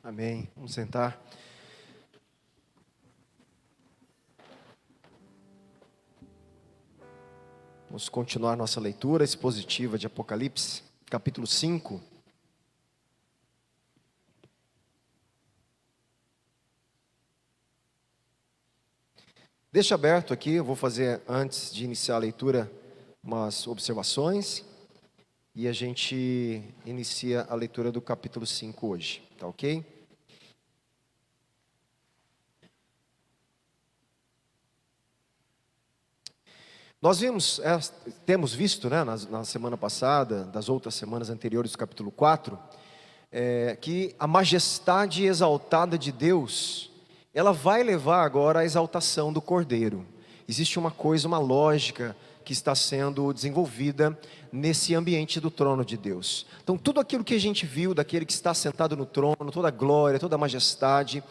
Amém. Vamos sentar. Vamos continuar nossa leitura expositiva de Apocalipse, capítulo 5. Deixa aberto aqui, eu vou fazer, antes de iniciar a leitura, umas observações. E a gente inicia a leitura do capítulo 5 hoje, tá ok? Nós temos visto, né, na semana passada, das outras semanas anteriores do capítulo 4, que a majestade exaltada de Deus, ela vai levar agora à exaltação do Cordeiro. Existe uma coisa, uma lógica que está sendo desenvolvida nesse ambiente do trono de Deus. Então tudo aquilo que a gente viu daquele que está sentado no trono, toda a glória, toda a majestade,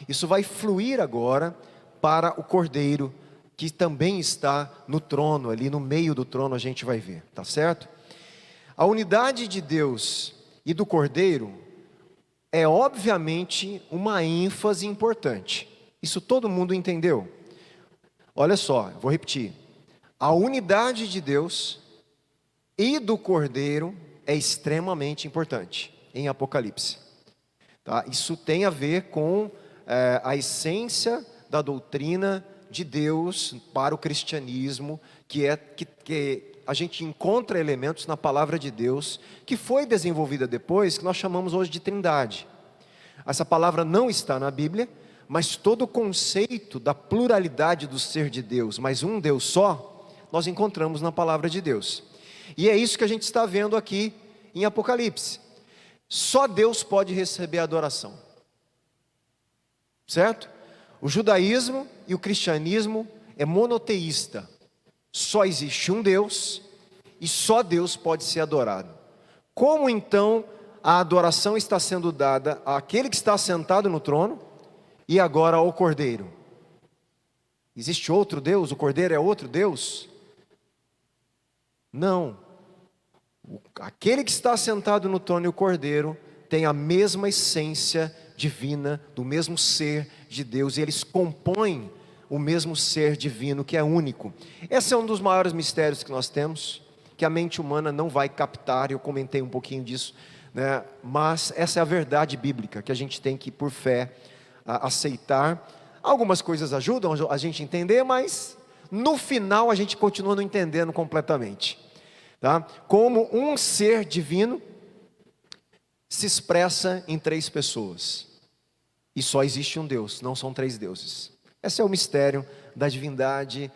isso vai fluir agora para o Cordeiro, que também está no trono, ali no meio do trono a gente vai ver, tá certo? A unidade de Deus e do Cordeiro é obviamente uma ênfase importante. Isso todo mundo entendeu? Olha só, vou repetir. A unidade de Deus e do Cordeiro é extremamente importante em Apocalipse. Tá? Isso tem a ver com a essência da doutrina de Deus para o cristianismo, que a gente encontra elementos na palavra de Deus, que foi desenvolvida depois, que nós chamamos hoje de Trindade. Essa palavra não está na Bíblia, mas todo o conceito da pluralidade do ser de Deus, mas um Deus só, nós encontramos na palavra de Deus. E é isso que a gente está vendo aqui em Apocalipse. Só Deus pode receber adoração. Certo? O judaísmo e o cristianismo é monoteísta. Só existe um Deus e só Deus pode ser adorado. Como então a adoração está sendo dada àquele que está sentado no trono e agora ao Cordeiro? Existe outro Deus? O Cordeiro é outro Deus? Não. Aquele que está sentado no trono e o Cordeiro tem a mesma essência divina, do mesmo ser de Deus, e eles compõem o mesmo ser divino que é único. Esse é um dos maiores mistérios que nós temos, que a mente humana não vai captar. Eu comentei um pouquinho disso, né? Mas essa é a verdade bíblica que a gente tem que, por fé, aceitar. Algumas coisas ajudam a gente a entender, mas no final a gente continua não entendendo completamente, tá? Como um ser divino se expressa em três pessoas, e só existe um Deus, não são três deuses. Esse é o mistério da divindade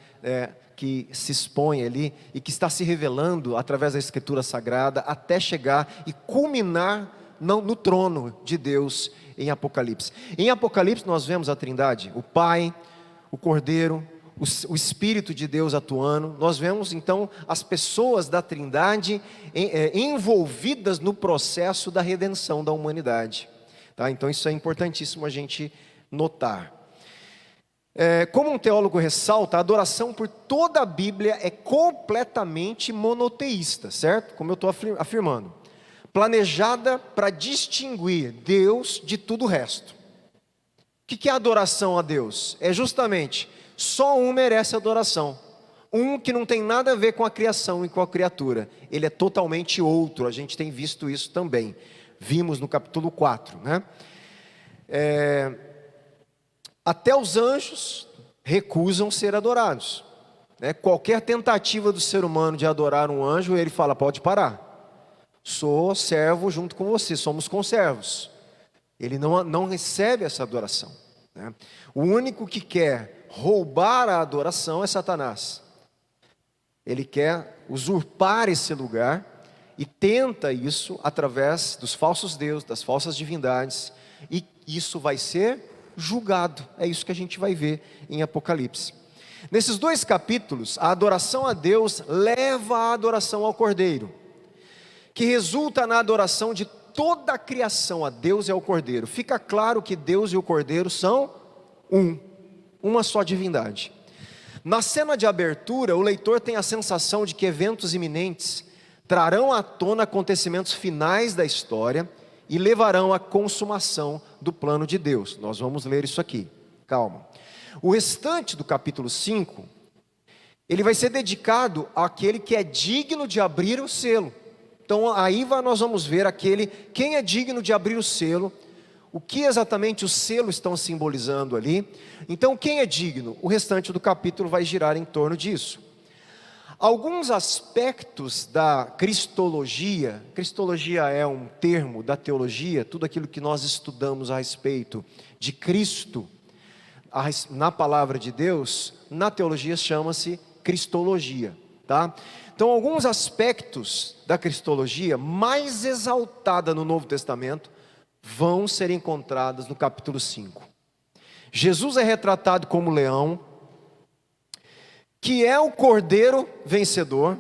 que se expõe ali e que está se revelando através da Escritura Sagrada, até chegar e culminar no trono de Deus em Apocalipse. Em Apocalipse nós vemos a Trindade, o Pai, o Cordeiro, o Espírito de Deus atuando. Nós vemos então as pessoas da Trindade envolvidas no processo da redenção da humanidade, tá? Então isso é importantíssimo a gente notar. Como um teólogo ressalta, a adoração por toda a Bíblia é completamente monoteísta, certo? Como eu estou afirmando, planejada para distinguir Deus de tudo o resto. O que é adoração a Deus? É justamente, só um merece adoração. Um que não tem nada a ver com a criação e com a criatura. Ele é totalmente outro. A gente tem visto isso também. Vimos no capítulo 4, né? Até os anjos recusam ser adorados, né? Qualquer tentativa do ser humano de adorar um anjo, ele fala, pode parar. Sou servo junto com você, somos conservos. Ele não recebe essa adoração, né? O único que quer roubar a adoração é Satanás. Ele quer usurpar esse lugar e tenta isso através dos falsos deuses, das falsas divindades, e isso vai ser julgado. É isso que a gente vai ver em Apocalipse. Nesses dois capítulos, a adoração a Deus leva à adoração ao Cordeiro, que resulta na adoração de toda a criação a Deus e ao Cordeiro. Fica claro que Deus e o Cordeiro são uma só divindade. Na cena de abertura, o leitor tem a sensação de que eventos iminentes trarão à tona acontecimentos finais da história e levarão à consumação do plano de Deus. Nós vamos ler isso aqui, calma. O restante do capítulo 5, ele vai ser dedicado àquele que é digno de abrir o selo. Então aí nós vamos ver quem é digno de abrir o selo, o que exatamente os selos estão simbolizando ali. Então quem é digno? O restante do capítulo vai girar em torno disso. Alguns aspectos da cristologia é um termo da teologia, tudo aquilo que nós estudamos a respeito de Cristo, na palavra de Deus, na teologia chama-se cristologia, tá? Então alguns aspectos da cristologia mais exaltada no Novo Testamento vão ser encontrados no capítulo 5. Jesus é retratado como leão, que é o cordeiro vencedor,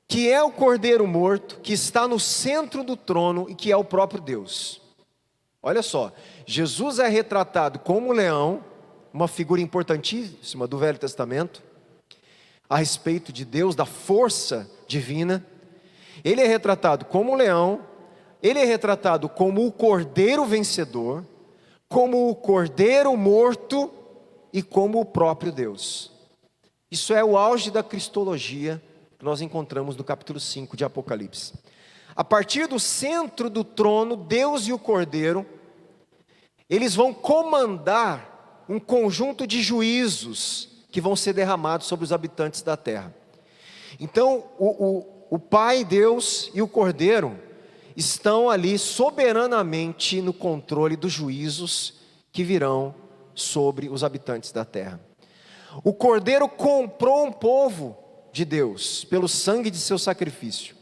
que é o cordeiro morto, que está no centro do trono e que é o próprio Deus. Olha só, Jesus é retratado como leão, uma figura importantíssima do Velho Testamento, a respeito de Deus, da força divina. Ele é retratado como leão, ele é retratado como o cordeiro vencedor, como o cordeiro morto e como o próprio Deus. Isso é o auge da cristologia que nós encontramos no capítulo 5 de Apocalipse. A partir do centro do trono, Deus e o cordeiro, eles vão comandar um conjunto de juízos que vão ser derramados sobre os habitantes da terra. Então o Pai, Deus e o cordeiro estão ali soberanamente no controle dos juízos que virão sobre os habitantes da terra. O cordeiro comprou um povo de Deus pelo sangue de seu sacrifício,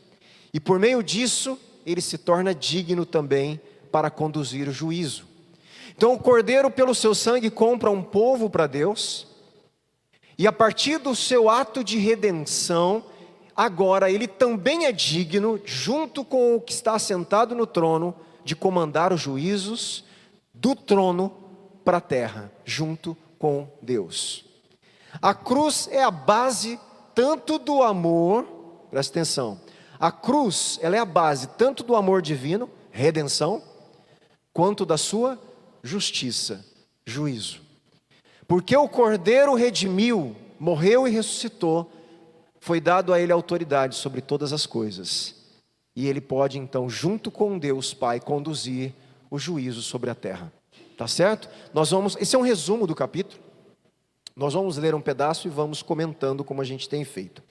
e por meio disso ele se torna digno também para conduzir o juízo. Então o cordeiro pelo seu sangue compra um povo para Deus, e a partir do seu ato de redenção, agora ele também é digno, junto com o que está sentado no trono, de comandar os juízos do trono para a terra, junto com Deus. A cruz é a base tanto do amor, presta atenção, a cruz ela é a base tanto do amor divino, redenção, quanto da sua justiça, juízo. Porque o Cordeiro redimiu, morreu e ressuscitou, foi dado a ele autoridade sobre todas as coisas. E ele pode então, junto com Deus Pai, conduzir o juízo sobre a terra. Tá certo? Esse é um resumo do capítulo. Nós vamos ler um pedaço e vamos comentando como a gente tem feito.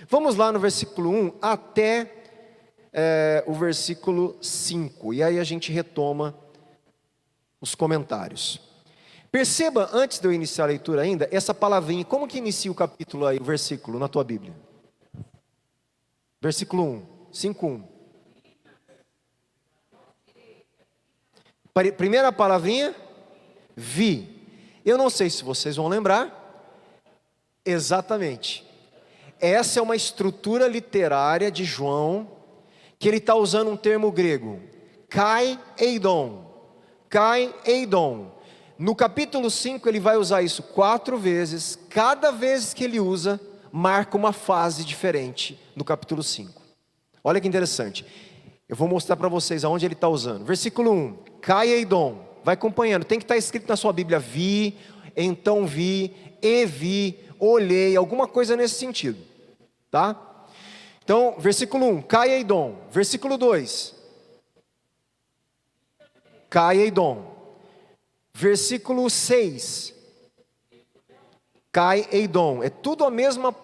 Vamos lá no versículo 1 até o versículo 5. E aí a gente retoma os comentários. Perceba, antes de eu iniciar a leitura ainda, essa palavrinha. Como que inicia o capítulo aí, o versículo na tua Bíblia? Versículo 1, 5:1. Primeira palavrinha, vi. Eu não sei se vocês vão lembrar, exatamente, essa é uma estrutura literária de João, que ele está usando um termo grego, kai eidon, no capítulo 5 ele vai usar isso 4 vezes, cada vez que ele usa, marca uma fase diferente no capítulo 5, olha que interessante, eu vou mostrar para vocês aonde ele está usando, versículo 1, kai eidon, vai acompanhando, tem que estar escrito na sua Bíblia, vi, então vi, e vi, olhei, alguma coisa nesse sentido, tá? Então, versículo 1, kai eidon, versículo 2, kai eidon, versículo 6, kai eidon, é tudo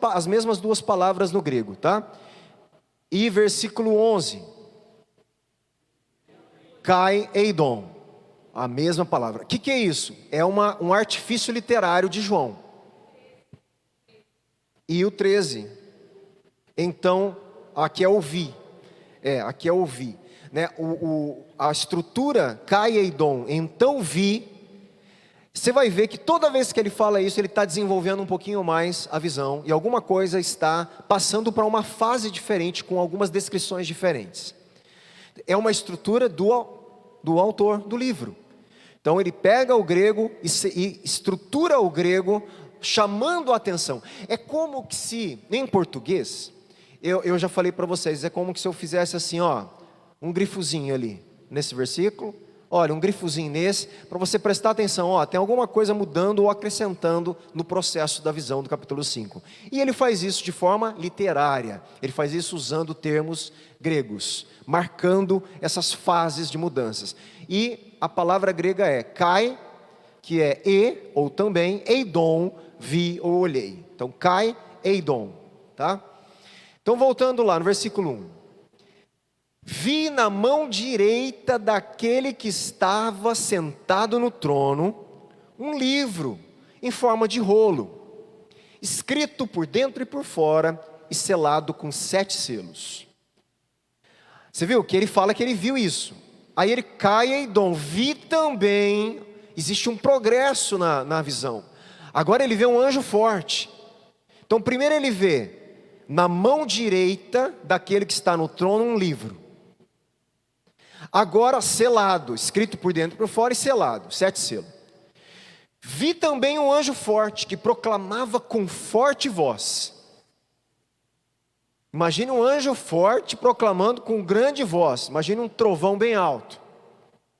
as mesmas duas palavras no grego, tá? E versículo 11, kai eidon, a mesma palavra. O que é isso? É um artifício literário de João. E o 13. Então, aqui é ouvir. Aqui é ouvir. Né? A estrutura, kai eidon, então vi. Você vai ver que toda vez que ele fala isso, ele está desenvolvendo um pouquinho mais a visão. E alguma coisa está passando para uma fase diferente, com algumas descrições diferentes. É uma estrutura do autor do livro. Então ele pega o grego e estrutura o grego, chamando a atenção. É como que se, em português, eu já falei para vocês, é como que se eu fizesse assim, ó, um grifozinho ali. nesse versículo. Olha, um grifozinho nesse, para você prestar atenção, ó, tem alguma coisa mudando ou acrescentando no processo da visão do capítulo 5. E ele faz isso de forma literária, ele faz isso usando termos gregos, marcando essas fases de mudanças. E a palavra grega é kai, que é e, ou também, eidon, vi ou olhei. Então, kai, eidon, tá? Então, voltando lá no versículo 1. Vi na mão direita daquele que estava sentado no trono, um livro em forma de rolo, escrito por dentro e por fora, e selado com 7 selos. Você viu que ele fala que ele viu isso. Aí ele cai em Edom, vi também, existe um progresso na visão. Agora ele vê um anjo forte. Então primeiro ele vê, na mão direita daquele que está no trono, um livro. Agora selado, escrito por dentro e por fora e selado, 7 selos. Vi também um anjo forte que proclamava com forte voz. Imagine um anjo forte proclamando com grande voz. Imagine um trovão bem alto,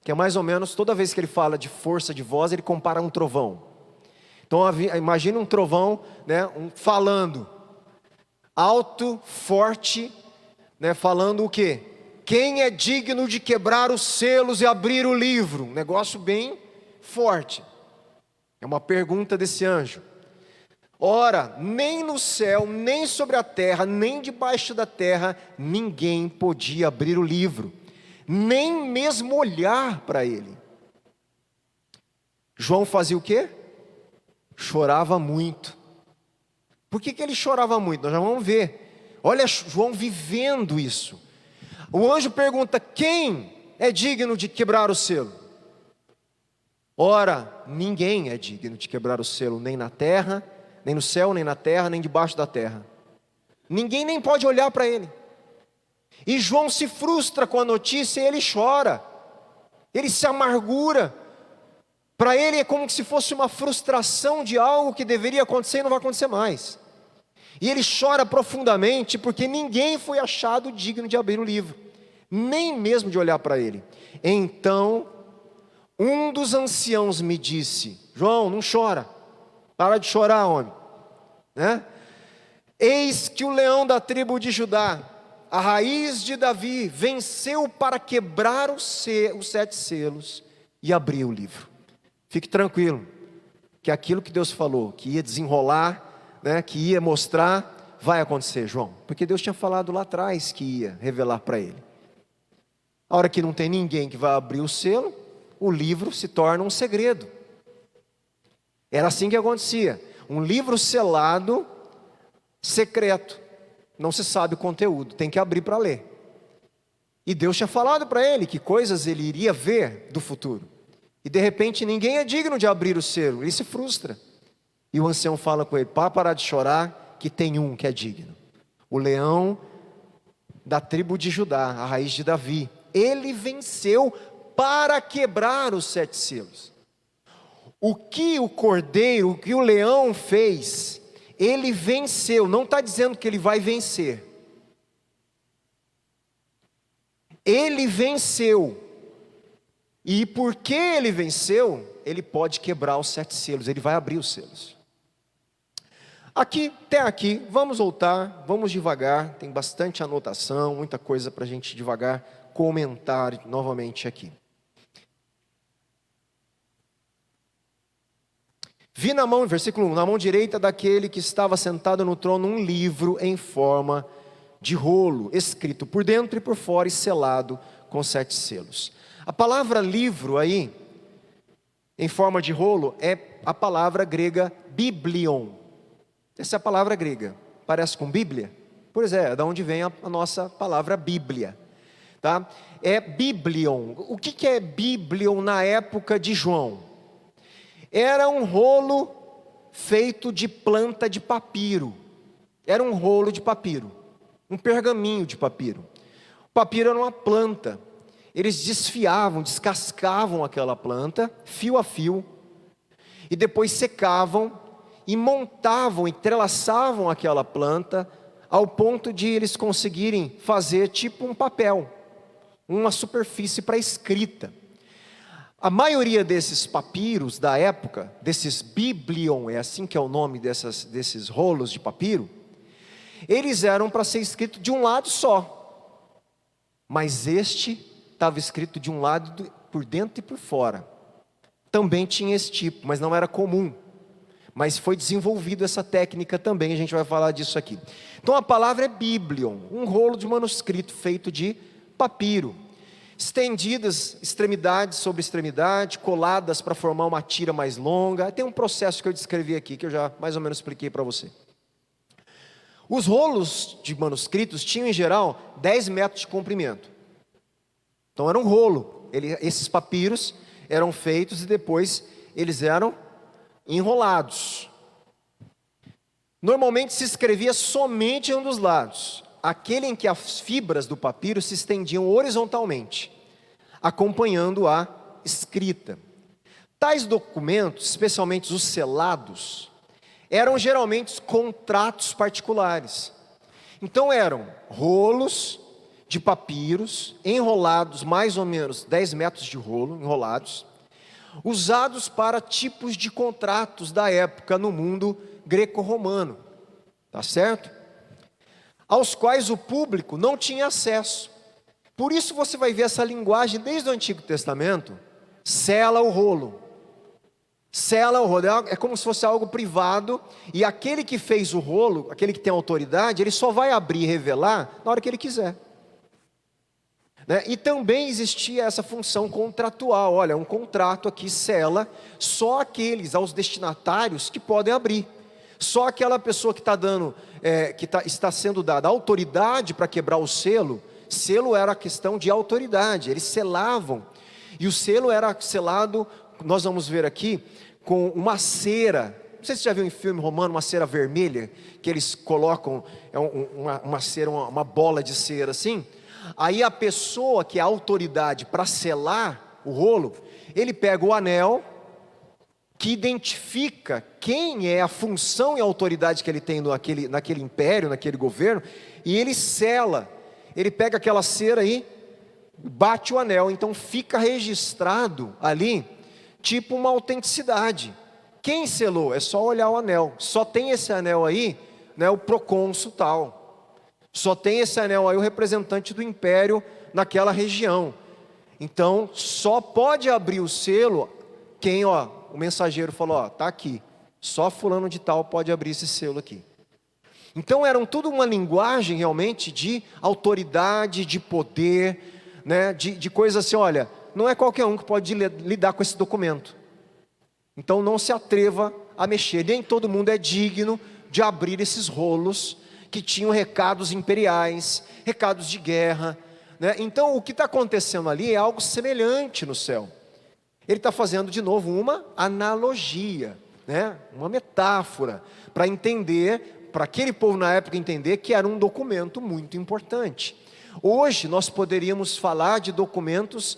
que é mais ou menos, toda vez que ele fala de força de voz, ele compara um trovão. Então imagine um trovão, né, falando alto, forte, né, falando o quê? Quem é digno de quebrar os selos e abrir o livro? Um negócio bem forte. É uma pergunta desse anjo. Ora, nem no céu, nem sobre a terra, nem debaixo da terra, ninguém podia abrir o livro, nem mesmo olhar para ele. João fazia o quê? Chorava muito. Por que ele chorava muito? Nós já vamos ver. Olha João vivendo isso. O anjo pergunta, quem é digno de quebrar o selo? Ora, ninguém é digno de quebrar o selo, nem na terra, nem no céu, nem na terra, nem debaixo da terra. Ninguém nem pode olhar para ele. E João se frustra com a notícia e ele chora. Ele se amargura. Para ele é como se fosse uma frustração de algo que deveria acontecer e não vai acontecer mais. E ele chora profundamente porque ninguém foi achado digno de abrir o livro, nem mesmo de olhar para ele. Então, um dos anciãos me disse, João, não chora, para de chorar, homem, né? Eis que o leão da tribo de Judá, a raiz de Davi, venceu para quebrar os 7 selos e abrir o livro. Fique tranquilo, que aquilo que Deus falou, que ia desenrolar, né, que ia mostrar, vai acontecer, João, porque Deus tinha falado lá atrás que ia revelar para ele. A hora que não tem ninguém que vai abrir o selo, o livro se torna um segredo. Era assim que acontecia, um livro selado, secreto, não se sabe o conteúdo, tem que abrir para ler. E Deus tinha falado para ele que coisas ele iria ver do futuro. E de repente ninguém é digno de abrir o selo, ele se frustra. E o ancião fala com ele, para parar de chorar, que tem um que é digno. O leão da tribo de Judá, a raiz de Davi. Ele venceu para quebrar os 7 selos. O que o cordeiro, o que o leão fez, ele venceu. Não está dizendo que ele vai vencer. Ele venceu. E porque ele venceu, ele pode quebrar os 7 selos, ele vai abrir os selos. Aqui, até aqui, vamos voltar, vamos devagar, tem bastante anotação, muita coisa para a gente devagar comentar novamente aqui. Vi na mão, versículo 1, na mão direita daquele que estava sentado no trono um livro em forma de rolo, escrito por dentro e por fora e selado com 7 selos. A palavra livro aí, em forma de rolo, é a palavra grega biblion. Essa é a palavra grega, parece com Bíblia? Pois é da onde vem a nossa palavra Bíblia, tá? É biblion. O que é biblion na época de João? Era um rolo feito de planta de papiro, era um rolo de papiro, um pergaminho de papiro. O papiro era uma planta, eles desfiavam, descascavam aquela planta, fio a fio, e depois secavam, e montavam, entrelaçavam aquela planta, ao ponto de eles conseguirem fazer tipo um papel, uma superfície para escrita. A maioria desses papiros da época, desses biblion, é assim que é o nome desses rolos de papiro, eles eram para ser escrito de um lado só, mas este estava escrito de um lado por dentro e por fora. Também tinha esse tipo, mas não era comum. Mas foi desenvolvido essa técnica também, a gente vai falar disso aqui. Então a palavra é biblion, um rolo de manuscrito feito de papiro, estendidas extremidade sobre extremidade, coladas para formar uma tira mais longa. Tem um processo que eu descrevi aqui, que eu já mais ou menos expliquei para você. Os rolos de manuscritos tinham em geral 10 metros de comprimento. Então era um rolo, esses papiros eram feitos e depois eles eram enrolados. Normalmente se escrevia somente em um dos lados, aquele em que as fibras do papiro se estendiam horizontalmente, acompanhando a escrita. Tais documentos, especialmente os selados, eram geralmente contratos particulares. Então eram rolos de papiros, enrolados mais ou menos 10 metros de rolo, enrolados, usados para tipos de contratos da época no mundo greco-romano, tá certo? Aos quais o público não tinha acesso. Por isso você vai ver essa linguagem desde o Antigo Testamento, sela o rolo. Sela o rolo, é como se fosse algo privado, e aquele que fez o rolo, aquele que tem autoridade, ele só vai abrir e revelar na hora que ele quiser. Né? E também existia essa função contratual, olha, um contrato aqui sela só aqueles aos destinatários que podem abrir. Só aquela pessoa que está dando, está sendo dada autoridade para quebrar o selo. Selo era a questão de autoridade, eles selavam. E o selo era selado, nós vamos ver aqui, com uma cera. Não sei se você já viu em filme romano, uma cera vermelha, que eles colocam uma cera, uma bola de cera assim. Aí a pessoa que é a autoridade para selar o rolo, ele pega o anel, que identifica quem é a função e a autoridade que ele tem naquele império, naquele governo, e ele sela. Ele pega aquela cera aí, bate o anel, então fica registrado ali, tipo uma autenticidade. Quem selou? É só olhar o anel. Só tem esse anel aí, né, o procônsul tal. Só tem esse anel aí o representante do império naquela região. Então, só pode abrir o selo quem, o mensageiro falou, tá aqui. Só fulano de tal pode abrir esse selo aqui. Então, eram tudo uma linguagem realmente de autoridade, de poder, né, de coisa assim, olha, não é qualquer um que pode lidar com esse documento. Então, não se atreva a mexer. Nem todo mundo é digno de abrir esses rolos que tinham recados imperiais, recados de guerra, né? Então o que está acontecendo ali é algo semelhante no céu. Ele está fazendo de novo uma analogia, né? Uma metáfora, para entender, para aquele povo na época entender que era um documento muito importante. Hoje nós poderíamos falar de documentos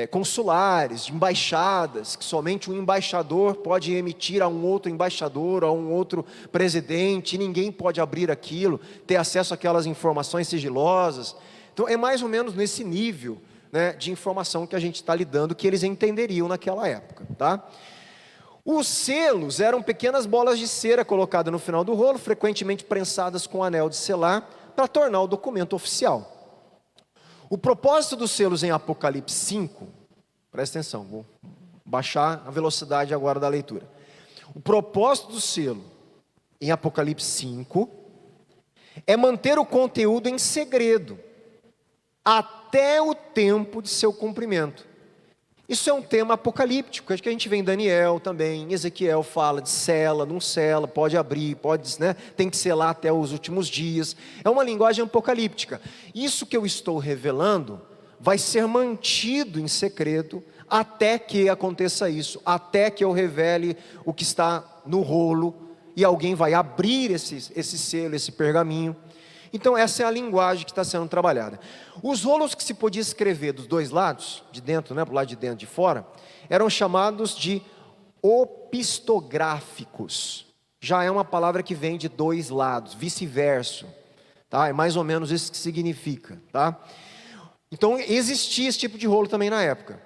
consulares, de embaixadas, que somente um embaixador pode emitir a um outro embaixador, a um outro presidente, e ninguém pode abrir aquilo, ter acesso àquelas informações sigilosas. Então é mais ou menos nesse nível, né, de informação que a gente está lidando, que eles entenderiam naquela época, tá? Os selos eram pequenas bolas de cera colocadas no final do rolo, frequentemente prensadas com anel de selar, para tornar o documento oficial. O propósito dos selos em Apocalipse 5, presta atenção, vou baixar a velocidade agora da leitura. O propósito do selo em Apocalipse 5 é manter o conteúdo em segredo até o tempo de seu cumprimento. Isso é um tema apocalíptico, acho que a gente vê em Daniel também, em Ezequiel fala de sela, não sela, pode abrir, pode, né, tem que selar até os últimos dias. É uma linguagem apocalíptica. Isso que eu estou revelando vai ser mantido em segredo até que aconteça isso, até que eu revele o que está no rolo e alguém vai abrir esse selo, esse pergaminho. Então essa é a linguagem que está sendo trabalhada. Os rolos que se podia escrever dos dois lados, de dentro, né, para o lado de dentro e de fora, eram chamados de opistográficos. Já é uma palavra que vem de dois lados, vice-verso. tá? É mais ou menos isso que significa, tá? Então existia esse tipo de rolo também na época.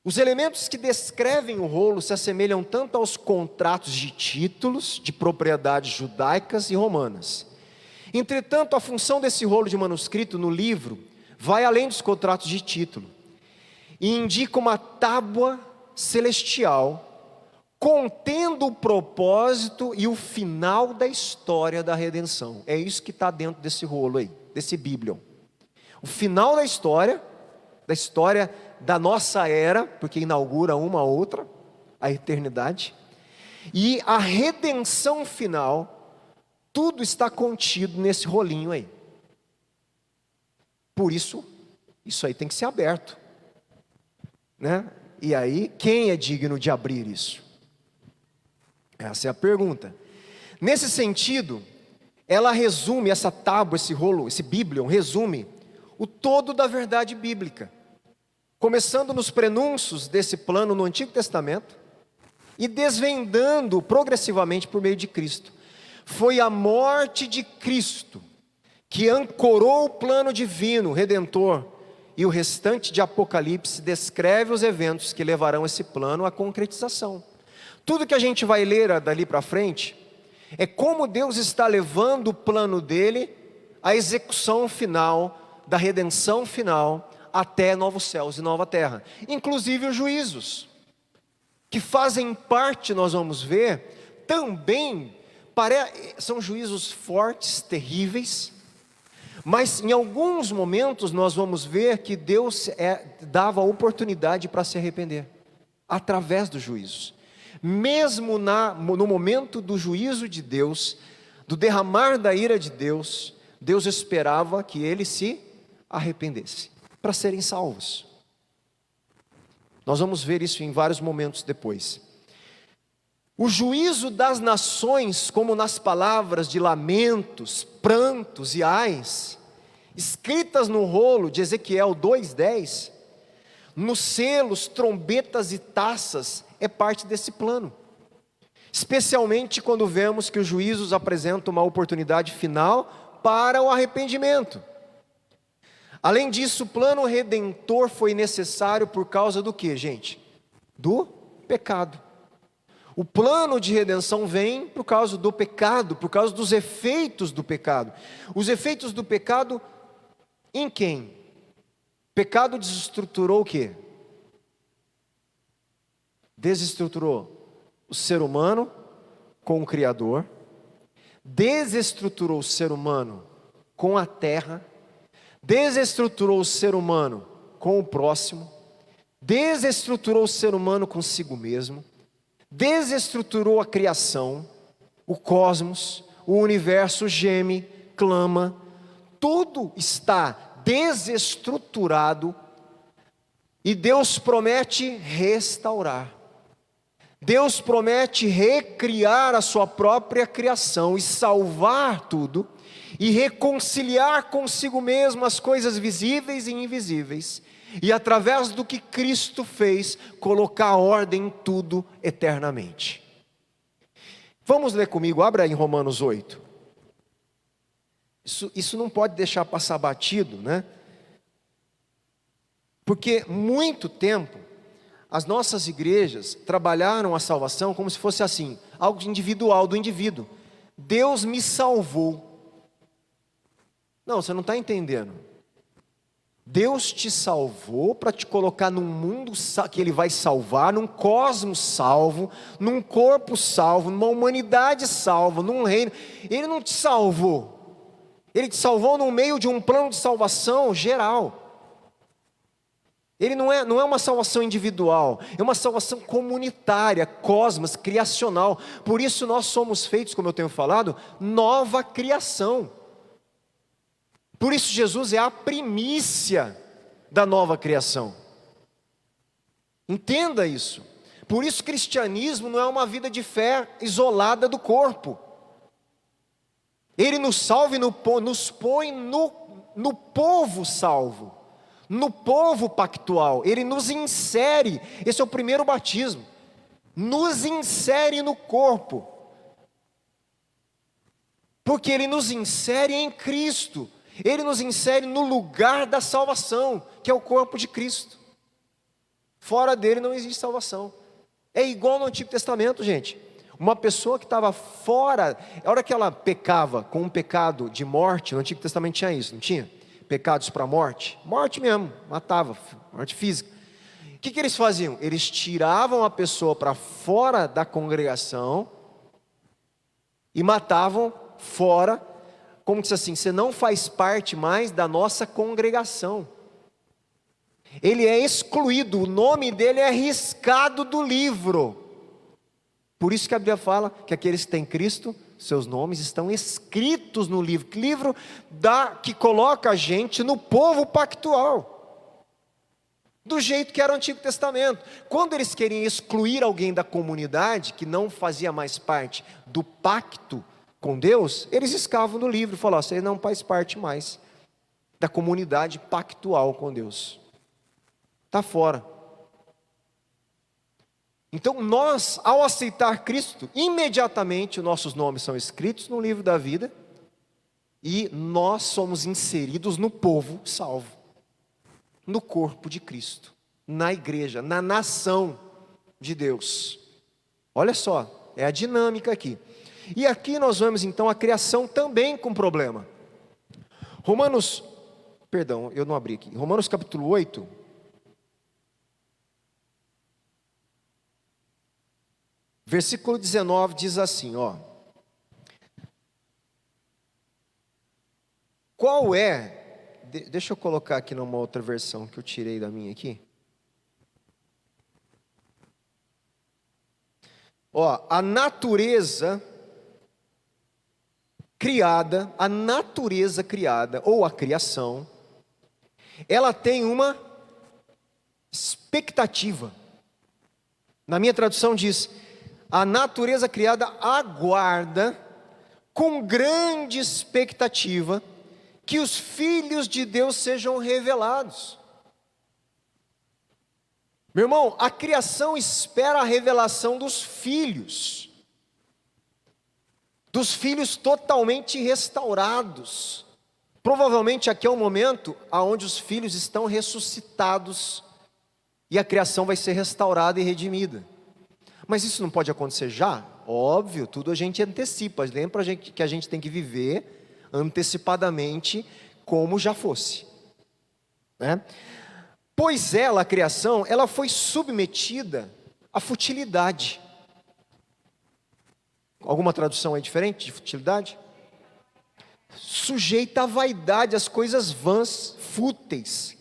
Os elementos que descrevem o rolo se assemelham tanto aos contratos de títulos de propriedades judaicas e romanas. Entretanto, a função desse rolo de manuscrito no livro vai além dos contratos de título e indica uma tábua celestial contendo o propósito e o final da história da redenção. É isso que está dentro desse rolo aí, desse Biblion. O final da história da nossa era, porque inaugura uma outra, a eternidade, e a redenção final, tudo está contido nesse rolinho aí. Por isso, isso aí tem que ser aberto, né? E aí, quem é digno de abrir isso? Essa é a pergunta. Nesse sentido, ela resume, essa tábua, esse rolo, esse Biblion, resume o todo da verdade bíblica, começando nos prenúncios desse plano no Antigo Testamento e desvendando progressivamente por meio de Cristo. Foi a morte de Cristo que ancorou o plano divino, redentor, e o restante de Apocalipse descreve os eventos que levarão esse plano à concretização. Tudo que a gente vai ler dali para frente é como Deus está levando o plano dele à execução final, da redenção final, até novos céus e nova terra, inclusive os juízos, que fazem parte, nós vamos ver, também, são juízos fortes, terríveis, mas em alguns momentos nós vamos ver que Deus dava oportunidade para se arrepender, através dos juízos, mesmo no momento do juízo de Deus, do derramar da ira de Deus, Deus esperava que ele se arrependesse, para serem salvos. Nós vamos ver isso em vários momentos depois. O juízo das nações, como nas palavras de lamentos, prantos e ais, escritas no rolo de Ezequiel 2:10, nos selos, trombetas e taças, é parte desse plano. Especialmente quando vemos que os juízos apresentam uma oportunidade final para o arrependimento. Além disso, o plano redentor foi necessário por causa do que, gente? Do pecado. O plano de redenção vem por causa do pecado, por causa dos efeitos do pecado. Os efeitos do pecado em quem? O pecado desestruturou o quê? Desestruturou o ser humano com o Criador, desestruturou o ser humano com a terra, desestruturou o ser humano com o próximo, desestruturou o ser humano consigo mesmo, desestruturou a criação, o cosmos, o universo geme, clama, tudo está desestruturado e Deus promete restaurar. Deus promete recriar a sua própria criação e salvar tudo, e reconciliar consigo mesmo as coisas visíveis e invisíveis, e através do que Cristo fez, colocar ordem em tudo eternamente. Vamos ler comigo, abra em Romanos 8. Isso não pode deixar passar batido, né? Porque muito tempo, as nossas igrejas trabalharam a salvação como se fosse assim, algo individual do indivíduo. Deus me salvou. Não, você não está entendendo. Deus te salvou para te colocar num mundo que Ele vai salvar, num cosmos salvo, num corpo salvo, numa humanidade salva, num reino. Ele não te salvou. Ele te salvou no meio de um plano de salvação geral. Ele não é uma salvação individual, é uma salvação comunitária, cosmos, criacional. Por isso nós somos feitos, como eu tenho falado, nova criação. Por isso Jesus é a primícia da nova criação. Entenda isso. Por isso o cristianismo não é uma vida de fé isolada do corpo. Ele nos salva e nos põe no povo salvo, no povo pactual. Ele nos insere, esse é o primeiro batismo, nos insere no corpo. Porque Ele nos insere em Cristo, Ele nos insere no lugar da salvação, que é o corpo de Cristo. Fora dele não existe salvação. É igual no Antigo Testamento, gente. Uma pessoa que estava fora, a hora que ela pecava com um pecado de morte, no Antigo Testamento tinha isso, não tinha? Pecados para morte, morte mesmo, matava, morte física. O que eles faziam? Eles tiravam a pessoa para fora da congregação e matavam fora, como diz assim, você não faz parte mais da nossa congregação. Ele é excluído, o nome dele é riscado do livro. Por isso que a Bíblia fala que aqueles que têm Cristo, seus nomes estão escritos no livro. Que livro que coloca a gente no povo pactual, do jeito que era o Antigo Testamento. Quando eles queriam excluir alguém da comunidade, que não fazia mais parte do pacto com Deus, eles escavam no livro e falavam, você não faz parte mais da comunidade pactual com Deus. Está fora. Então nós, ao aceitar Cristo, imediatamente os nossos nomes são escritos no livro da vida e nós somos inseridos no povo salvo, no corpo de Cristo, na igreja, na nação de Deus. Olha só, é a dinâmica aqui. E aqui nós vemos então a criação também com problema. Romanos capítulo 8, versículo 19 diz assim, ó. Qual é, deixa eu colocar aqui numa outra versão que eu tirei da minha aqui. Ó, a natureza criada, ou a criação, ela tem uma expectativa. Na minha tradução diz, a natureza criada aguarda com grande expectativa que os filhos de Deus sejam revelados. Meu irmão, a criação espera a revelação dos filhos totalmente restaurados. Provavelmente aqui é o momento onde os filhos estão ressuscitados e a criação vai ser restaurada e redimida. Mas isso não pode acontecer já? Óbvio, tudo a gente antecipa. Lembra que a gente tem que viver antecipadamente como já fosse, né? Pois ela, a criação, ela foi submetida à futilidade. Alguma tradução é diferente de futilidade? Sujeita à vaidade, às coisas vãs, fúteis.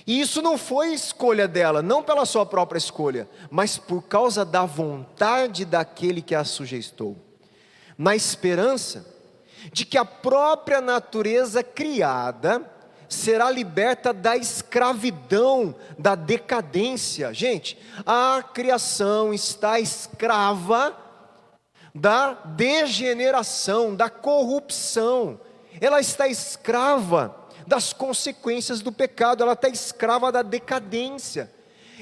E isso não foi escolha dela, não pela sua própria escolha, mas por causa da vontade daquele que a sujeitou, na esperança de que a própria natureza criada será liberta da escravidão, da decadência. Gente, a criação está escrava da degeneração, da corrupção, ela está escrava das consequências do pecado, ela está escrava da decadência,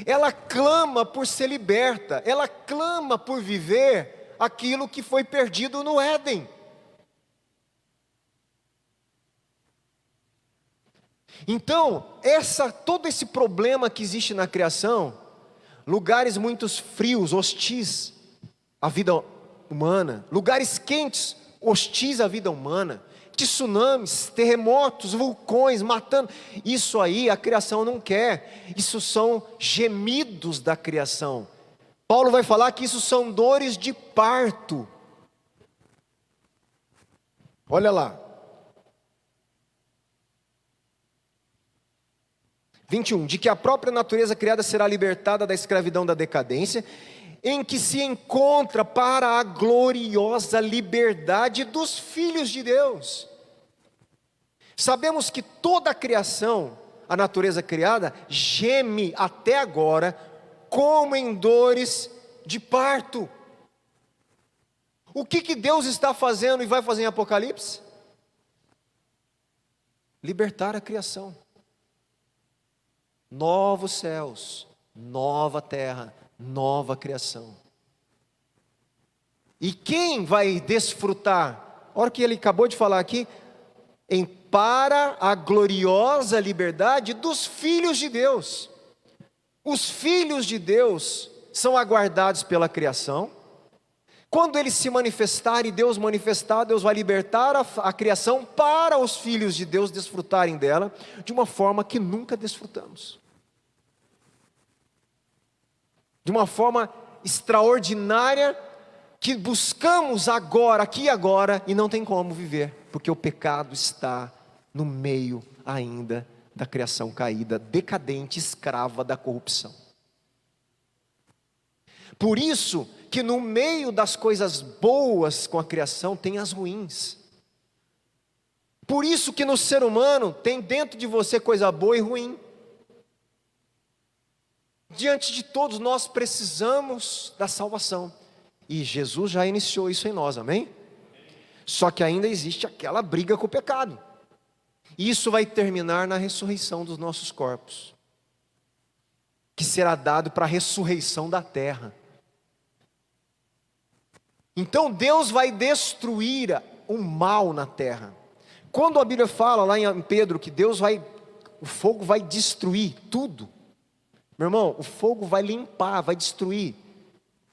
ela clama por ser liberta, ela clama por viver aquilo que foi perdido no Éden. Então, todo esse problema que existe na criação, lugares muito frios, hostis à vida humana, lugares quentes, hostis à vida humana, tsunamis, terremotos, vulcões matando, isso aí a criação não quer, isso são gemidos da criação. Paulo vai falar que isso são dores de parto. Olha lá, 21, de que a própria natureza criada será libertada da escravidão da decadência, em que se encontra para a gloriosa liberdade dos filhos de Deus. Sabemos que toda a criação, a natureza criada, geme até agora, como em dores de parto. O que Deus está fazendo e vai fazer em Apocalipse? Libertar a criação. Novos céus, nova terra, nova criação. E quem vai desfrutar a hora que ele acabou de falar aqui, para a gloriosa liberdade dos filhos de Deus. Os filhos de Deus são aguardados pela criação. Quando eles se manifestarem, Deus manifestar, Deus vai libertar a criação para os filhos de Deus desfrutarem dela, de uma forma que nunca desfrutamos. De uma forma extraordinária, que buscamos agora, aqui e agora, e não tem como viver, porque o pecado está no meio ainda da criação caída, decadente, escrava da corrupção. Por isso que no meio das coisas boas com a criação tem as ruins. Por isso que no ser humano tem dentro de você coisa boa e ruim. Diante de todos nós precisamos da salvação. E Jesus já iniciou isso em nós, amém? Só que ainda existe aquela briga com o pecado. Isso vai terminar na ressurreição dos nossos corpos, que será dado para a ressurreição da terra. Então Deus vai destruir o mal na terra. Quando a Bíblia fala lá em Pedro que o fogo vai destruir tudo, meu irmão, o fogo vai limpar, vai destruir.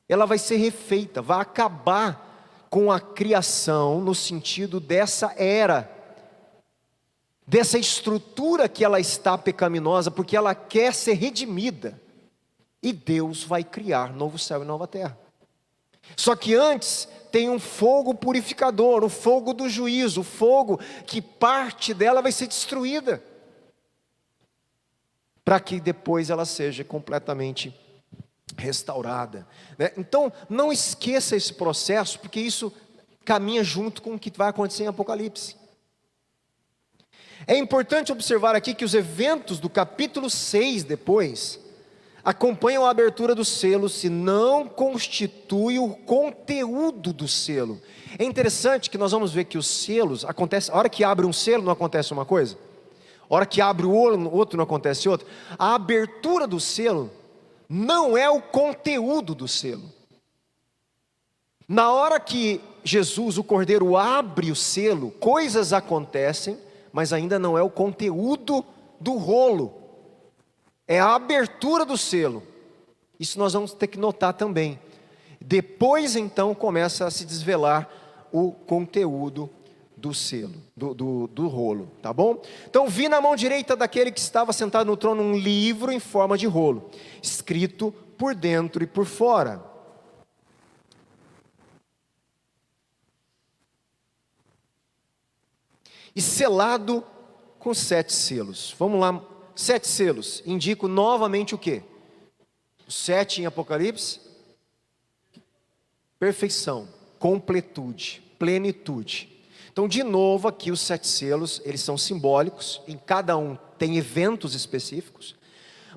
Ela vai ser refeita, vai acabar com a criação no sentido dessa era, dessa estrutura que ela está pecaminosa, porque ela quer ser redimida. E Deus vai criar novo céu e nova terra. Só que antes tem um fogo purificador, o fogo do juízo, o fogo que parte dela vai ser destruída, para que depois ela seja completamente restaurada, né? Então não esqueça esse processo, porque isso caminha junto com o que vai acontecer em Apocalipse. É importante observar aqui que os eventos do capítulo 6 depois acompanham a abertura do selo, se não constitui o conteúdo do selo. É interessante que nós vamos ver que os selos acontecem, a hora que abre um selo não acontece uma coisa, a hora que abre o outro não acontece outra. A abertura do selo não é o conteúdo do selo. Na hora que Jesus, o Cordeiro, abre o selo, coisas acontecem, mas ainda não é o conteúdo do rolo. É a abertura do selo. Isso nós vamos ter que notar também. Depois então começa a se desvelar o conteúdo do selo, do rolo, tá bom? Então vi na mão direita daquele que estava sentado no trono um livro em forma de rolo, escrito por dentro e por fora. E selado com 7 selos. Vamos lá. 7 selos indicam novamente o quê? O 7 em Apocalipse, perfeição, completude, plenitude. Então de novo aqui os 7 selos, eles são simbólicos, em cada um tem eventos específicos,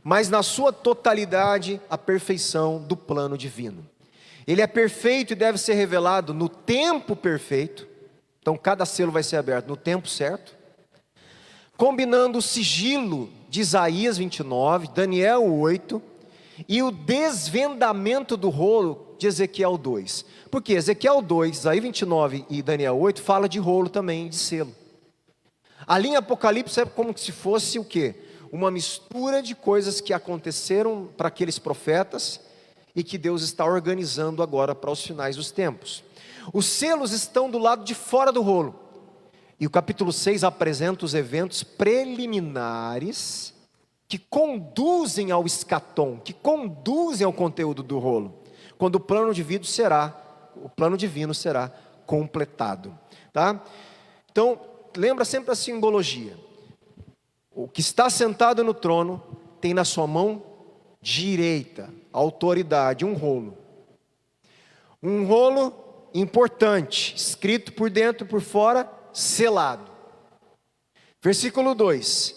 mas na sua totalidade a perfeição do plano divino. Ele é perfeito e deve ser revelado no tempo perfeito. Então cada selo vai ser aberto no tempo certo, combinando o sigilo de Isaías 29, Daniel 8 e o desvendamento do rolo de Ezequiel 2. Porque Ezequiel 2, Isaías 29 e Daniel 8 fala de rolo também, de selo. Ali em Apocalipse é como se fosse o quê? Uma mistura de coisas que aconteceram para aqueles profetas e que Deus está organizando agora para os finais dos tempos. Os selos estão do lado de fora do rolo. E o capítulo 6 apresenta os eventos preliminares que conduzem ao escatom, que conduzem ao conteúdo do rolo, quando o plano divino será completado, tá? Então, lembra sempre a simbologia. O que está sentado no trono tem na sua mão direita, autoridade, um rolo. Um rolo importante, escrito por dentro e por fora, selado. Versículo 2: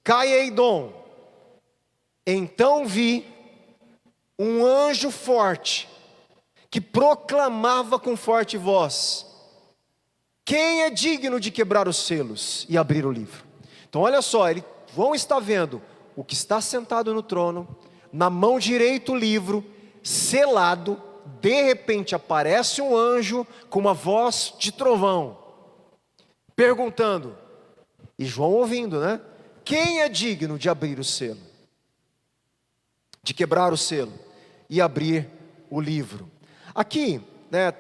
Caedon, então vi um anjo forte, que proclamava com forte voz: quem é digno de quebrar os selos e abrir o livro? Então olha só, eles vão estar vendo o que está sentado no trono, na mão direita o livro, selado, de repente aparece um anjo com uma voz de trovão, perguntando, e João ouvindo, né? Quem é digno de abrir o selo? De quebrar o selo e abrir o livro. Aqui, né?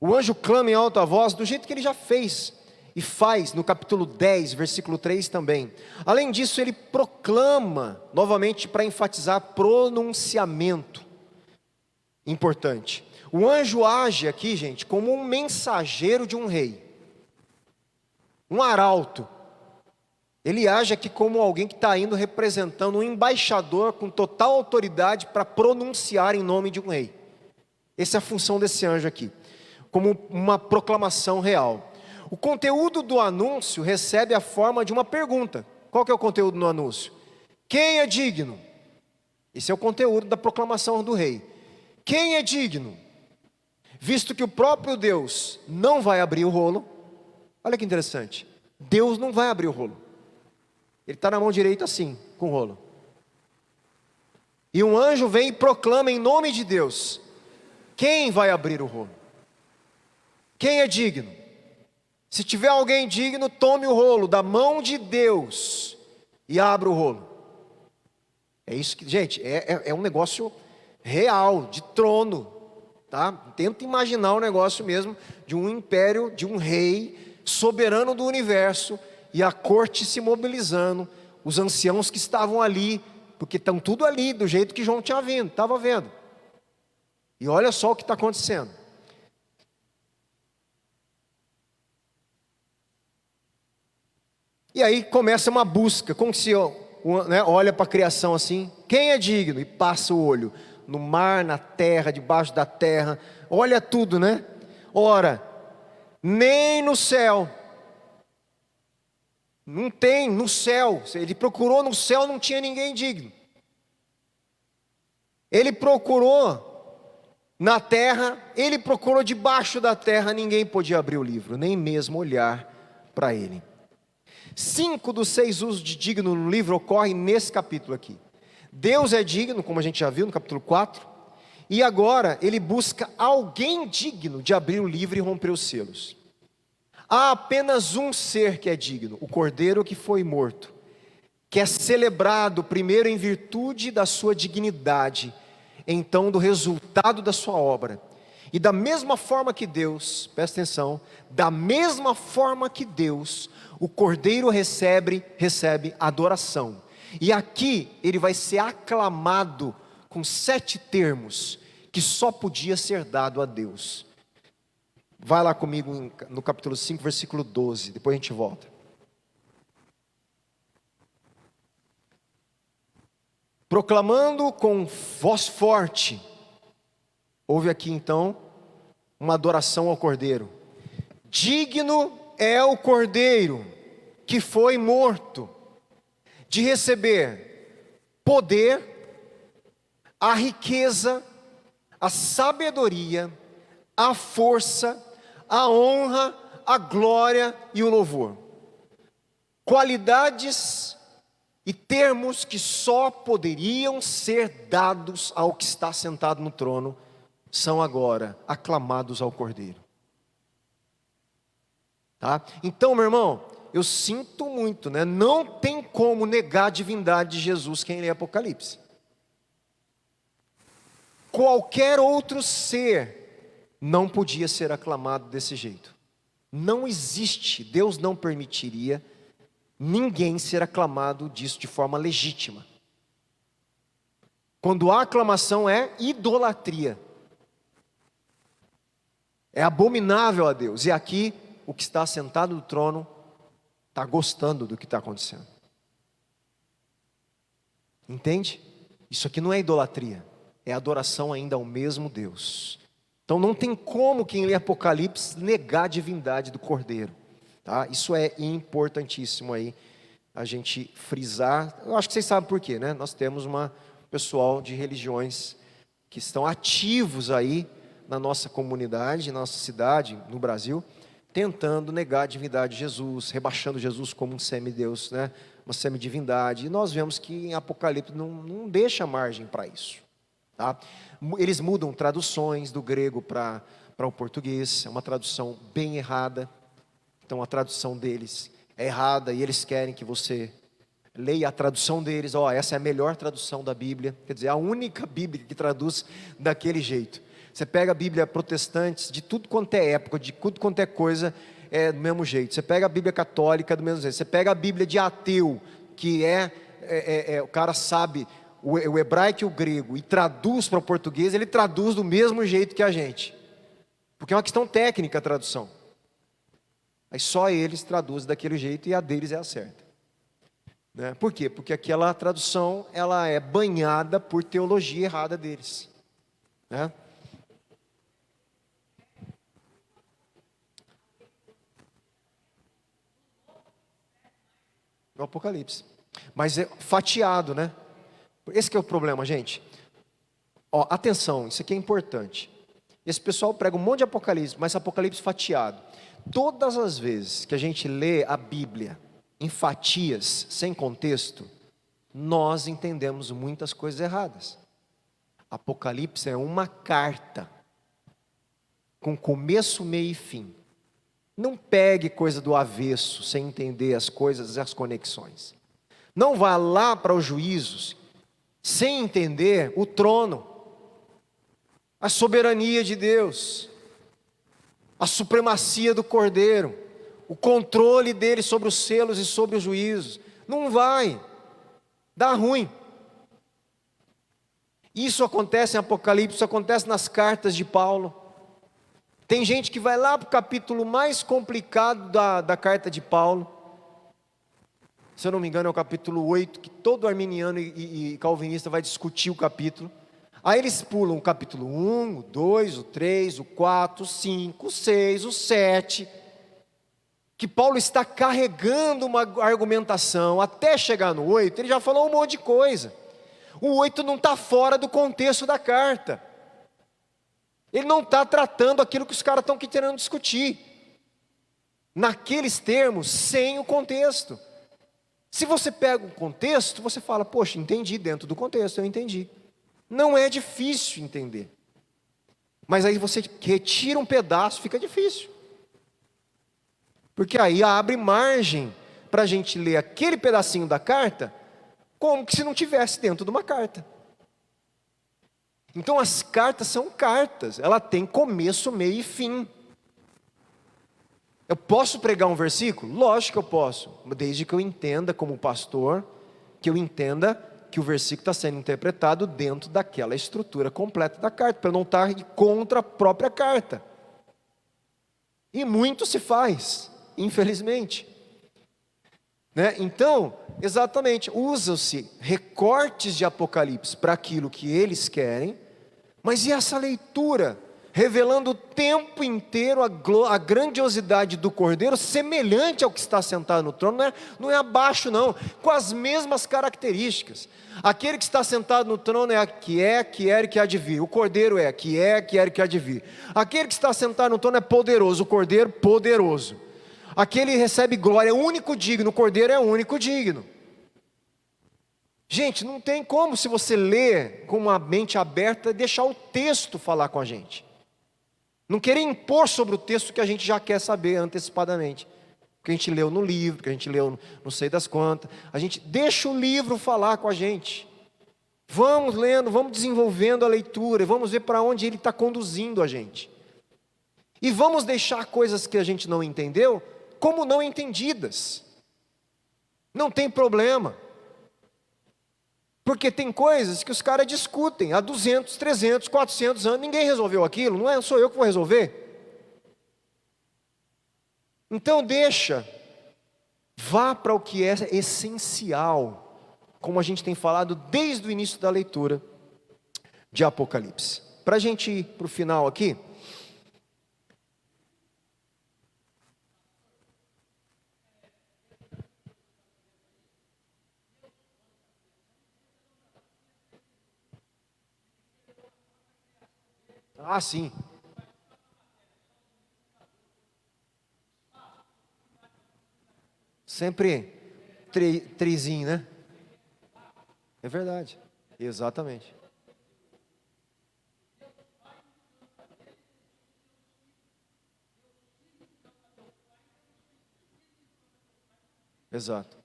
O anjo clama em alta voz do jeito que ele já fez e faz no capítulo 10, versículo 3 também. Além disso, ele proclama novamente para enfatizar pronunciamento importante. O anjo age aqui, gente, como um mensageiro de um rei, um arauto. Ele age aqui como alguém que está indo representando um embaixador com total autoridade para pronunciar em nome de um rei. Essa é a função desse anjo aqui, como uma proclamação real. O conteúdo do anúncio recebe a forma de uma pergunta. Qual que é o conteúdo do anúncio? Quem é digno? Esse é o conteúdo da proclamação do rei. Quem é digno? Visto que o próprio Deus não vai abrir o rolo. Olha que interessante. Deus não vai abrir o rolo. Ele está na mão direita assim, com o rolo. E um anjo vem e proclama em nome de Deus. Quem vai abrir o rolo? Quem é digno? Se tiver alguém digno, tome o rolo da mão de Deus e abra o rolo. É isso que, gente, é um negócio real, de trono, tá? Tenta imaginar o negócio mesmo de um império, de um rei soberano do universo e a corte se mobilizando, os anciãos que estavam ali, porque estão tudo ali do jeito que João estava vendo. E olha só o que está acontecendo. E aí começa uma busca, como se olha para a criação assim, quem é digno? E passa o olho no mar, na terra, debaixo da terra, olha tudo, né? Ora, nem no céu, não tem no céu, ele procurou no céu, não tinha ninguém digno. Ele procurou na terra, ele procurou debaixo da terra, ninguém podia abrir o livro, nem mesmo olhar para ele. 5 dos 6 usos de digno no livro ocorrem nesse capítulo aqui. Deus é digno, como a gente já viu no capítulo 4, e agora ele busca alguém digno de abrir o livro e romper os selos. Há apenas um ser que é digno, o cordeiro que foi morto, que é celebrado primeiro em virtude da sua dignidade, então do resultado da sua obra. E da mesma forma que Deus, presta atenção, da mesma forma que Deus, o cordeiro recebe adoração. E aqui ele vai ser aclamado com 7 termos que só podia ser dado a Deus. Vai lá comigo no capítulo 5, versículo 12, depois a gente volta. Proclamando com voz forte, houve aqui então uma adoração ao cordeiro. Digno é o cordeiro que foi morto de receber poder, a riqueza, a sabedoria, a força, a honra, a glória e o louvor. Qualidades e termos que só poderiam ser dados ao que está sentado no trono, são agora aclamados ao Cordeiro. Tá? Então, meu irmão, eu sinto muito, né? Não tem como negar a divindade de Jesus quem lê Apocalipse. Qualquer outro ser não podia ser aclamado desse jeito. Não existe, Deus não permitiria ninguém ser aclamado disso de forma legítima. Quando há aclamação é idolatria. É abominável a Deus. E aqui, o que está sentado no trono está gostando do que está acontecendo. Entende? Isso aqui não é idolatria. É adoração ainda ao mesmo Deus. Então não tem como quem lê Apocalipse negar a divindade do Cordeiro. Tá? Isso é importantíssimo aí a gente frisar. Eu acho que vocês sabem por quê, né? Nós temos pessoal de religiões que estão ativos aí na nossa comunidade, na nossa cidade, no Brasil, tentando negar a divindade de Jesus, rebaixando Jesus como um semideus, né? Uma semidivindade. E nós vemos que em Apocalipse não deixa margem para isso. tá? Eles mudam traduções do grego para o português, é uma tradução bem errada. Então a tradução deles é errada e eles querem que você leia a tradução deles. Essa é a melhor tradução da Bíblia, quer dizer, a única Bíblia que traduz daquele jeito. Você pega a Bíblia protestantes de tudo quanto é época, de tudo quanto é coisa, é do mesmo jeito. Você pega a Bíblia católica do mesmo jeito. Você pega a Bíblia de ateu, que o cara sabe o hebraico e o grego e traduz para o português, ele traduz do mesmo jeito que a gente, porque é uma questão técnica a tradução. Aí só eles traduzem daquele jeito e a deles é a certa, né? Por quê? Porque aquela tradução ela é banhada por teologia errada deles, né? O Apocalipse, mas é fatiado, né? Esse que é o problema, gente. Atenção, isso aqui é importante. Esse pessoal prega um monte de Apocalipse, mas Apocalipse fatiado. Todas as vezes que a gente lê a Bíblia em fatias, sem contexto, nós entendemos muitas coisas erradas. Apocalipse é uma carta, com começo, meio e fim. Não pegue coisa do avesso, sem entender as coisas e as conexões. Não vá lá para os juízos, sem entender o trono, a soberania de Deus, a supremacia do Cordeiro, o controle dele sobre os selos e sobre os juízos. Não vai, dá ruim. Isso acontece em Apocalipse, isso acontece nas cartas de Paulo. Tem gente que vai lá para o capítulo mais complicado da carta de Paulo. Se eu não me engano é o capítulo 8, que todo arminiano e calvinista vai discutir o capítulo. Aí eles pulam o capítulo 1, o 2, o 3, o 4, o 5, o 6, o 7, que Paulo está carregando uma argumentação, até chegar no 8, ele já falou um monte de coisa. O 8 não está fora do contexto da carta. Ele não está tratando aquilo que os caras estão querendo discutir, naqueles termos, sem o contexto. Se você pega o contexto, você fala, poxa, entendi, dentro do contexto eu entendi. Não é difícil entender. Mas aí você retira um pedaço, fica difícil. Porque aí abre margem para a gente ler aquele pedacinho da carta, como que se não tivesse dentro de uma carta. Então as cartas são cartas, ela tem começo, meio e fim. Eu posso pregar um versículo? Lógico que eu posso, desde que eu entenda como pastor, que eu entenda que o versículo está sendo interpretado dentro daquela estrutura completa da carta, para eu não estar contra a própria carta. E muito se faz, infelizmente, né? Então, exatamente, usam-se recortes de Apocalipse para aquilo que eles querem, mas e essa leitura, revelando o tempo inteiro a grandiosidade do Cordeiro, semelhante ao que está sentado no trono, não é abaixo não, com as mesmas características. Aquele que está sentado no trono é que era e que há de vir. O Cordeiro é que era e que há de vir. Aquele que está sentado no trono é poderoso, o Cordeiro poderoso. Aquele recebe glória, é o único digno, o Cordeiro é o único digno. Gente, não tem como, se você ler com uma mente aberta, deixar o texto falar com a gente. Não querer impor sobre o texto que a gente já quer saber antecipadamente. Que a gente leu no livro, que a gente leu não sei das quantas. A gente deixa o livro falar com a gente. Vamos lendo, vamos desenvolvendo a leitura, vamos ver para onde ele está conduzindo a gente. E vamos deixar coisas que a gente não entendeu, como não entendidas. Não tem problema. Porque tem coisas que os caras discutem há 200, 300, 400 anos, ninguém resolveu aquilo, não sou eu que vou resolver. Então deixa, vá para o que é essencial, como a gente tem falado desde o início da leitura de Apocalipse. Para a gente ir para o final aqui, sim. Sempre trizinho, né? É verdade, exatamente. Exato,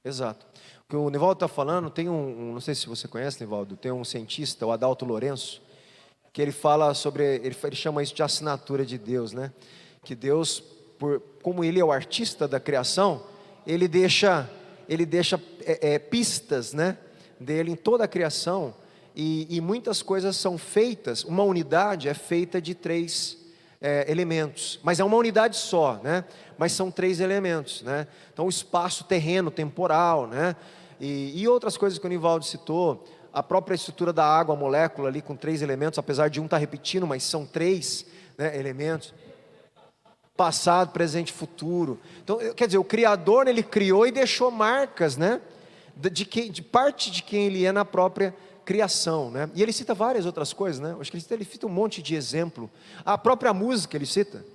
exato. O que o Nivaldo está falando, tem não sei se você conhece, Nivaldo, tem um cientista, o Adalto Lourenço, que ele fala sobre, ele chama isso de assinatura de Deus, né? Que Deus, como ele é o artista da criação, ele deixa pistas, né, dele em toda a criação, e muitas coisas são feitas, uma unidade é feita de três elementos, mas é uma unidade só, né? Mas são três elementos, né? Então o espaço terreno, temporal, né? E outras coisas que o Nivaldo citou, a própria estrutura da água, a molécula ali com três elementos, apesar de um estar repetindo, mas são três, né, elementos. Passado, presente, futuro. Então, quer dizer, o Criador, ele criou e deixou marcas, né, de parte de quem ele é na própria criação, né? E ele cita várias outras coisas, né? Acho que ele cita um monte de exemplo. A própria música ele cita.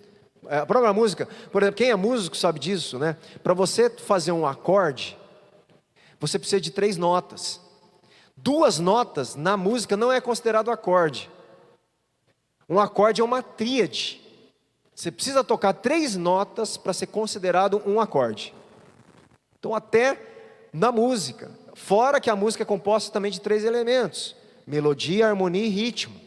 A própria música, por exemplo, quem é músico sabe disso, né? Para você fazer um acorde, você precisa de 3 notas. 2 notas na música não é considerado acorde. Um acorde é uma tríade. Você precisa tocar 3 notas para ser considerado um acorde. Então, até na música, fora que a música é composta também de 3 elementos: melodia, harmonia e ritmo.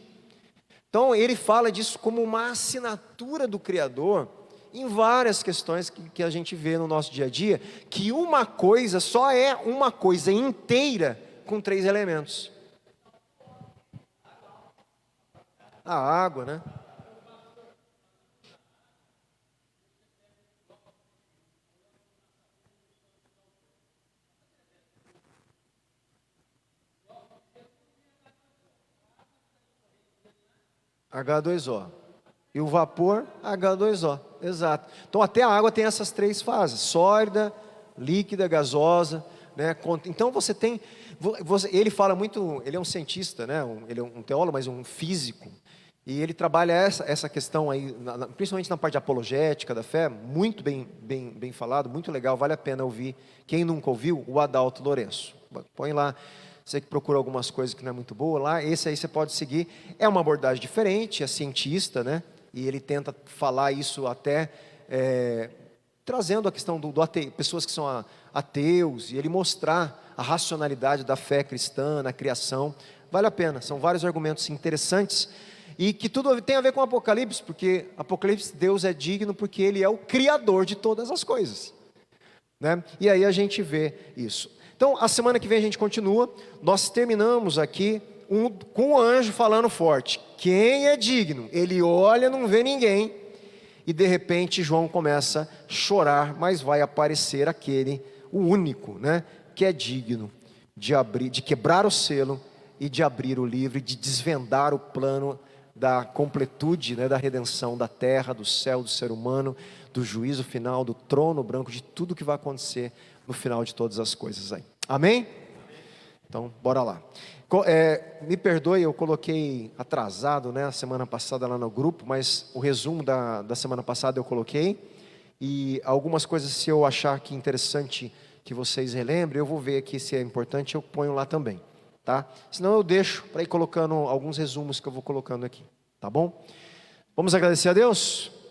Então, ele fala disso como uma assinatura do Criador em várias questões que a gente vê no nosso dia a dia, que uma coisa só é uma coisa inteira com 3 elementos. A água, né? H2O. E o vapor, H2O. Exato. Então até a água tem essas 3 fases: sólida, líquida, gasosa, né? Então você tem, ele fala muito, ele é um cientista, né? Ele é um teólogo, mas um físico. E ele trabalha essa questão aí, principalmente na parte apologética da fé, muito bem falado, muito legal, vale a pena ouvir. Quem nunca ouviu, o Adalto Lourenço. Põe lá, você que procura algumas coisas que não é muito boa lá, esse aí você pode seguir. É uma abordagem diferente, é cientista, né? E ele tenta falar isso até trazendo a questão do ateu, pessoas que são ateus, e ele mostrar a racionalidade da fé cristã na criação. Vale a pena, são vários argumentos interessantes, e que tudo tem a ver com Apocalipse, porque Apocalipse, Deus é digno porque Ele é o Criador de todas as coisas, né? E aí a gente vê isso. Então, a semana que vem a gente continua. Nós terminamos aqui com o anjo falando forte: quem é digno? Ele olha, não vê ninguém, e de repente João começa a chorar, mas vai aparecer aquele, o único, né, que é digno de abrir, de quebrar o selo e de abrir o livro, de desvendar o plano da completude, né, da redenção da terra, do céu, do ser humano, do juízo final, do trono branco, de tudo que vai acontecer no final de todas as coisas aí. Amém? Então, bora lá. Me perdoe, eu coloquei atrasado, né, a semana passada lá no grupo, mas o resumo da semana passada eu coloquei, e algumas coisas, se eu achar que interessante que vocês relembrem, eu vou ver aqui se é importante, eu ponho lá também, tá? Senão eu deixo para ir colocando alguns resumos que eu vou colocando aqui, tá bom? Vamos agradecer a Deus?